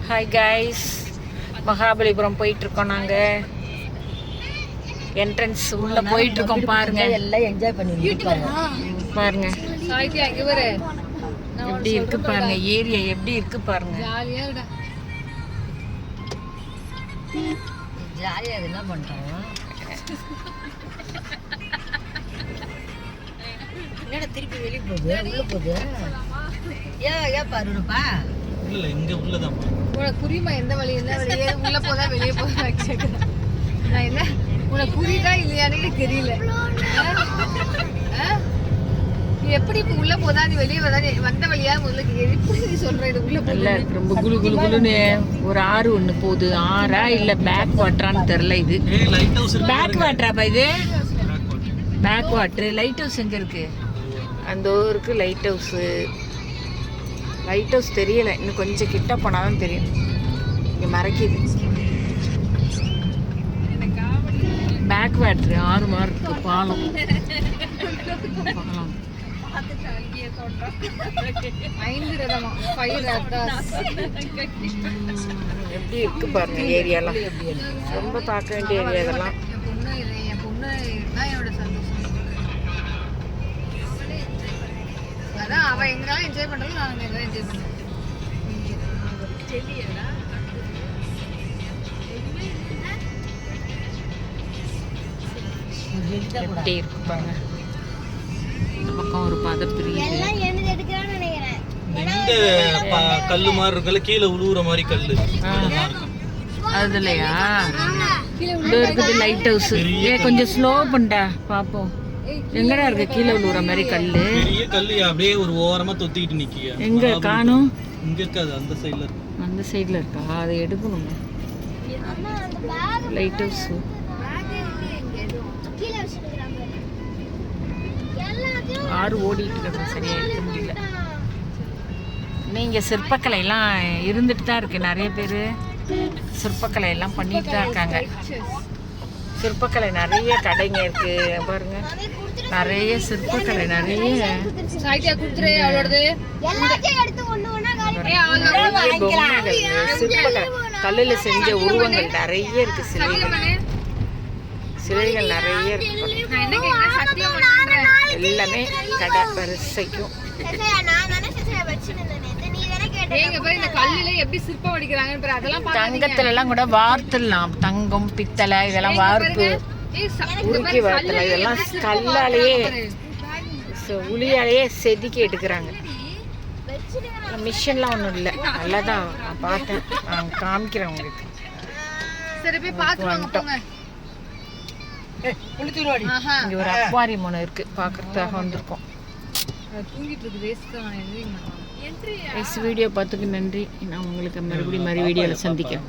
Hi guys, Mahabalipuram போயிட்டுருக்கோம். நாங்கள் entrance உள்ளே போயிட்டுருக்கோம். பாருங்க, எல்லாம் என்ஜாய் பண்ணிருக்கோம். பாருங்க எப்படி இருக்கு பாருங்க, ஏரியா எப்படி இருக்கு பாருங்க. ஜாலியாக என்ன பண்ணுறோம்? என்னடா திருப்பி வெளியே போகுது, உள்ள போகுது. ஏன் பாருப்பா, இல்ல இங்க உள்ளதான். உனக்கு புரியுமா எந்த வழி என்ன வழியே உள்ள போதா வெளியே போதா கேட்குறேன். நான் என்ன உனக்கு புரியுதா இல்லையான்னு எனக்கு தெரியல. நீ எப்படி இப்போ உள்ள போதா நீ வெளியே வந்தா நீ வந்த வழியா முதல்ல எப்படி நீ சொல்ற இது உள்ள நல்லா இருக்கு. ரொம்ப குளு குளு குளுன்னு ஒரு ஆறு ஒன்று போகுது. ஆறா இல்லை பேக் வாட்டரான்னு தெரில. இது பேக் வாட்டராப்பா? இது பேக் வாட்டரு. லைட் ஹவுஸ் எங்கே இருக்கு? அந்த இருக்கு லைட் ஹவுஸு. லைட் ஹவுஸ் தெரியலை, இன்னும் கொஞ்சம் கிட்ட போனால் தான் தெரியும். இங்கே மறைக்குது. பேக் வாட்டரு ஆறு மாதிரி இருக்கு. பாலம் பாலம் எப்படி இருக்கு பாருங்க. ஏரியாலாம் ரொம்ப பார்க்க வேண்டிய ஏரியா இதெல்லாம். என் பொண்ணு தான் என்னோட சந்தோஷம். அதான் அவ எங்கெல்லாம் என்ஜாய் பண்றாலும் நான் எங்கெல்லாம் என்ஜாய் பண்றேன். எப்படி இருக்கு பாருங்க. இந்த பக்கம் ஒரு பதப்பிரியுது. இந்த கல்லு மாதிரி இருக்குல்ல, கீழே உழுவுற மாதிரி கல்லு அதுலயா இது இருக்குது லைட் ஹவுஸ். கொஞ்சம் ஸ்லோ பண்ணா பாப்போம். எங்கடா இருக்கு கீழே விழுவுற மாதிரி கல்லு? பெரிய கல்லு அப்படியே ஒரு ஓரமா தொத்திக்கிட்டு நிக்கியா. எங்க காணோம்? இங்க இருக்காது, அந்த சைடுல இருக்கு. அந்த சைடுல இருக்கா? அதை எடுக்கணும். லைட் ஹவுஸ் ஆறு ஓடிட்டு இருக்கு, சரியா எடுக்க முடியல. நீங்க சிற்பக்கலை எல்லாம் இருந்துட்டு தான் இருக்கு. நிறைய பேர் சிற்பக்கலை எல்லாம் பண்ணிட்டு தான் இருக்காங்க. சிற்பக்கலை நிறைய கடைங்க இருக்கு பாருங்க. நிறைய சிற்பக்கலை, நிறைய பொம்மைகள், சிற்பக்கலை, கல்லுல செஞ்ச உருவங்கள் நிறைய இருக்கு. சிலைகள் நிறைய இருக்கு. எல்லாமே கடை வரிசைக்கும். தங்கத்துல எல்லாம் கூட வார்த்துலாம். தங்கம், பித்தளை இதெல்லாம் வார்ப்பு உருக்கி வார்த்தலாம். இதெல்லாம் கல்லாலேயே உளியாலேயே செதுக்கி எடுக்கிறாங்க. மிஷின்லாம் ஒன்றும் இல்லை. நல்லாதான் நான் பார்த்தேன், நான் காமிக்கிறேன் உங்களுக்கு. இங்க ஒரு அக்வாரியம் ஒன்று இருக்கு, பார்க்கறதுக்காக வந்திருக்கோம். வீடியோ பார்த்துக்கு நன்றி. நான் உங்களுக்கு மறுபடியும் வீடியோவில் சந்திக்கிறேன்.